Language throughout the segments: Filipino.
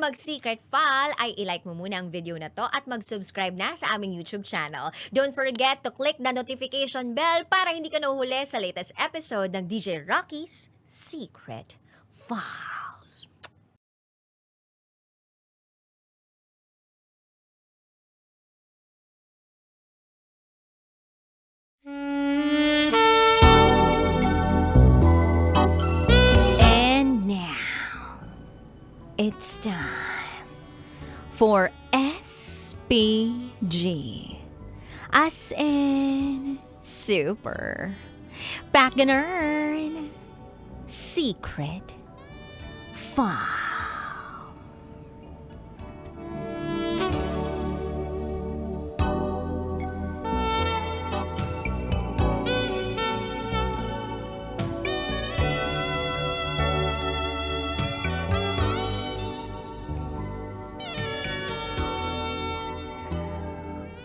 mag-secret file ay ilike mo muna ang video na to at mag-subscribe na sa aming YouTube channel. Don't forget to click the notification bell para hindi ka nahuhuli sa latest episode ng DJ Rocky's Secret Files. And now, it's time for SPG, as in super Backgammon Secret File.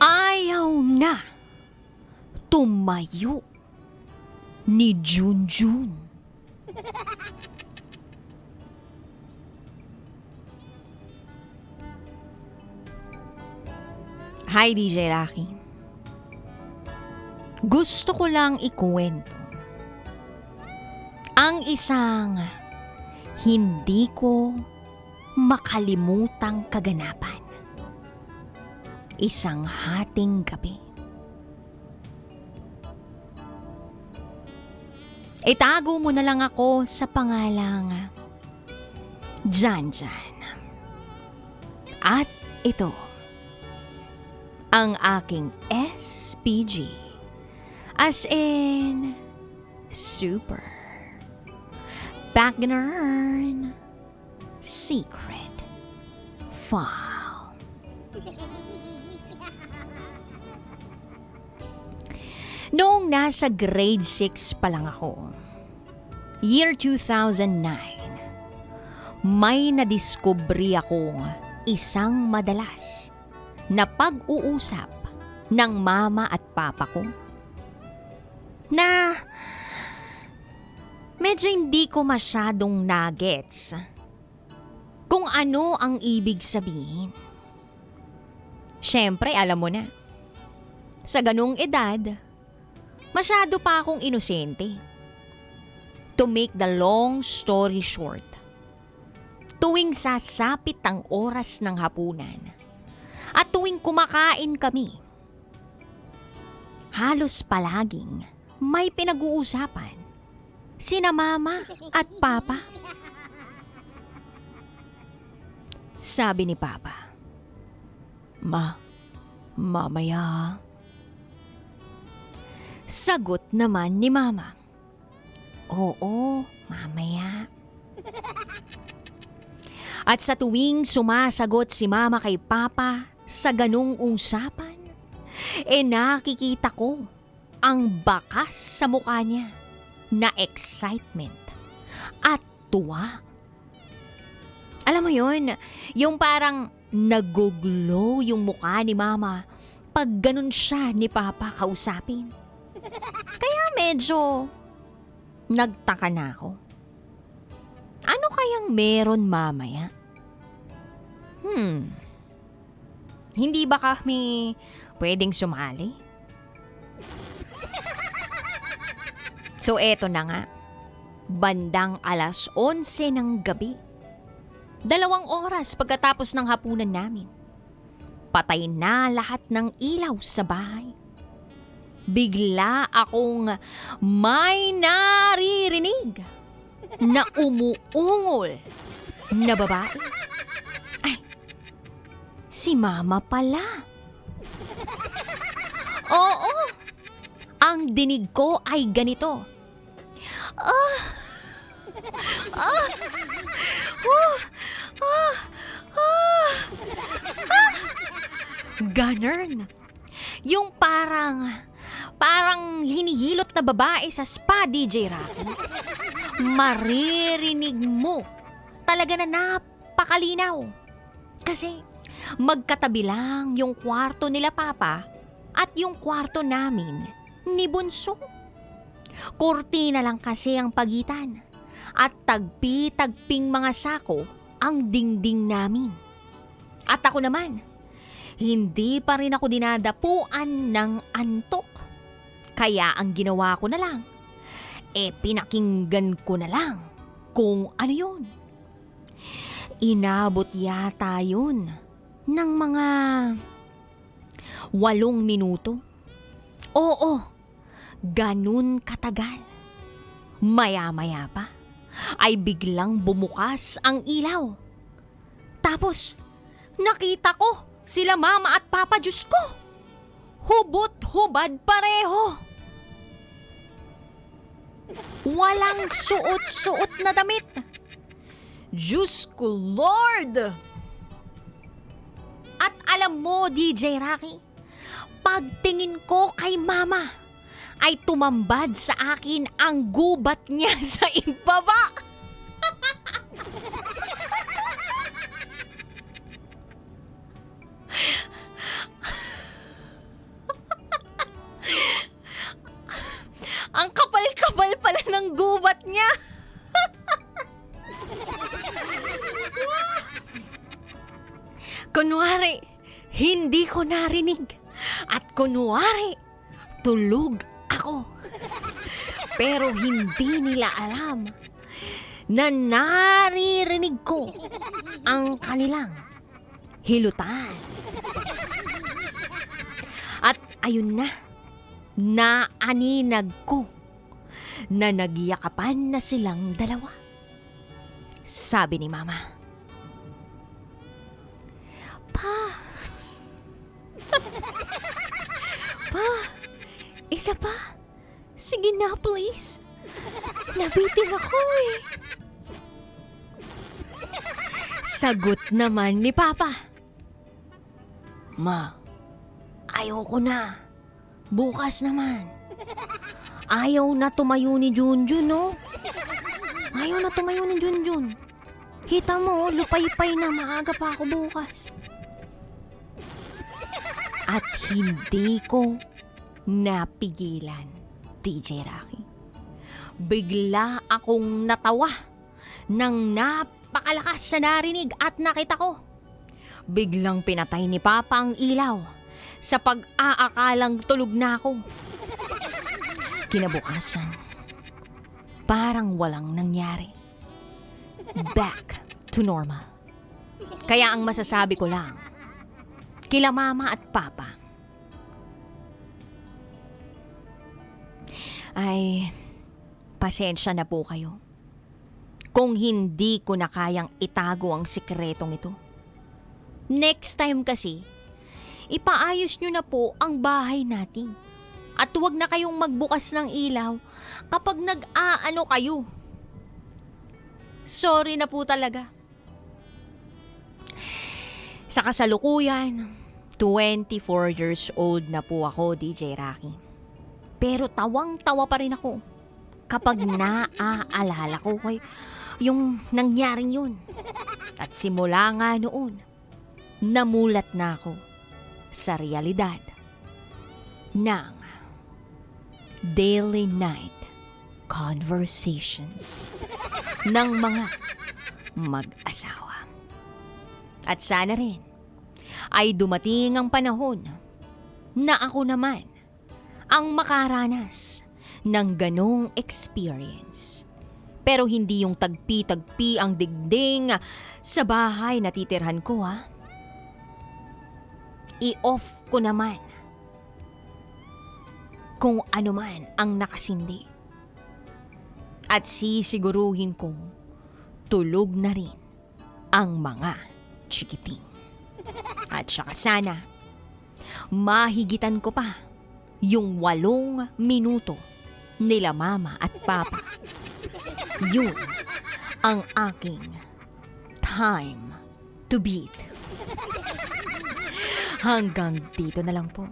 Ayaw na tumayo ni Junjun. Hi, DJ Rocky. Gusto ko lang ikuwento ang isang hindi ko makalimutang kaganapan. Isang hating gabi. Itago mo na lang ako sa pangalang Janjan. At ito, ang aking SPG, as in super Backgammon Secret File. Noong nasa grade 6 pa lang ako, year 2009, may nadiskubri akong isang madalas na pag-uusap ng mama at papa ko na medyo hindi ko masyadong nagets kung ano ang ibig sabihin. Siyempre, alam mo na, sa ganung edad, masyado pa akong inosente. To make the long story short, tuwing sasapit ang oras ng hapunan at tuwing kumakain kami, halos palaging may pinag-uusapan sina mama at papa. Sabi ni papa, mamaya. Sagot naman ni mama, oo, mamaya. At sa tuwing sumasagot si mama kay papa sa ganung usapan, nakikita ko ang bakas sa mukha niya na excitement at tuwa. Alam mo yun, yung parang nag-glow yung mukha ni mama pag ganun siya ni papa kausapin. Kaya medyo nagtaka na ako. Ano kayang meron mamaya? Hindi ba kami pwedeng sumali? So eto na nga, bandang alas 11 ng gabi. 2 oras pagkatapos ng hapunan namin. Patay na lahat ng ilaw sa bahay. Bigla akong may naririnig na umuungol na babae. Ay, si mama pala. Oo, ang dinig ko ay ganito. Ganun. Yung parang hinihilot na babae sa spa, DJ Rocky. Maririnig mo. Talaga na napakalinaw. Kasi magkatabi lang yung kwarto nila papa at yung kwarto namin ni Bunso. Kurtina lang kasi ang pagitan at tagpi-tagping mga sako ang dingding namin. At ako naman, hindi pa rin ako dinadapuan ng antok. Kaya ang ginawa ko na lang, pinakinggan ko na lang kung ano yun. Inabot yata yun ng mga 8 minuto. Oo, ganun katagal. Maya-maya pa ay biglang bumukas ang ilaw. Tapos nakita ko sila mama at papa, Diyos ko. Hubot-hubad pareho. Walang suot-suot na damit. Diyos ko, Lord! At alam mo, DJ Rocky, pagtingin ko kay mama, ay tumambad sa akin ang gubat niya sa ibaba. Ang kapal-kapal pala ng gubat niya. Kunwari, hindi ko narinig. At kunwari, tulog ako. Pero hindi nila alam na naririnig ko ang kanilang hilutan. At ayun na, naaninag ko na nagyakapan na silang dalawa. Sabi ni mama, Pa, isa pa. Sige na, please. Nabitin ako eh. Sagot naman ni Papa, Ma, ayoko na. Bukas naman. Ayaw na tumayo ni Junjun, no? Ayaw na tumayo ni Junjun. Kita mo, lupay-pay na, maaga pa ako bukas. At hindi ko napigilan, DJ Rocky. Bigla akong natawa nang napakalakas na narinig at nakita ko. Biglang pinatay ni Papa ang ilaw sa pag-aakalang tulog na ako. Kinabukasan, parang walang nangyari. Back to normal. Kaya ang masasabi ko lang, kila Mama at Papa, ay pasensya na po kayo kung hindi ko na kayang itago ang sikretong ito. Next time kasi, ipaayos nyo na po ang bahay natin. At huwag na kayong magbukas ng ilaw kapag nag-aano kayo. Sorry na po talaga. Sa kasalukuyan, 24 years old na po ako, DJ Rocky. Pero tawang-tawa pa rin ako kapag naaalala ko yung nangyaring yun. At simula nga noon, namulat na ako sa realidad ng daily night conversations ng mga mag-asawa. At sana rin ay dumating ang panahon na ako naman ang makaranas ng ganong experience. Pero hindi yung tagpi-tagpi ang digding sa bahay na titirhan ko, ha. I-off ko naman kung ano man ang nakasindi. At sisiguruhin kong tulog na rin ang mga chikiting. At saka sana, mahigitan ko pa yung 8 minuto nila Mama at Papa. Yun ang aking time to beat. Hanggang dito na lang po.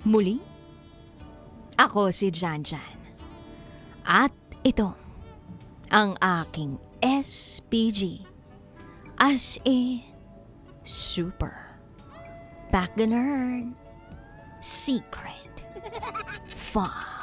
Muli, ako si Janjan. At ito ang aking SPG as a super Back-Ganern Secret Farm.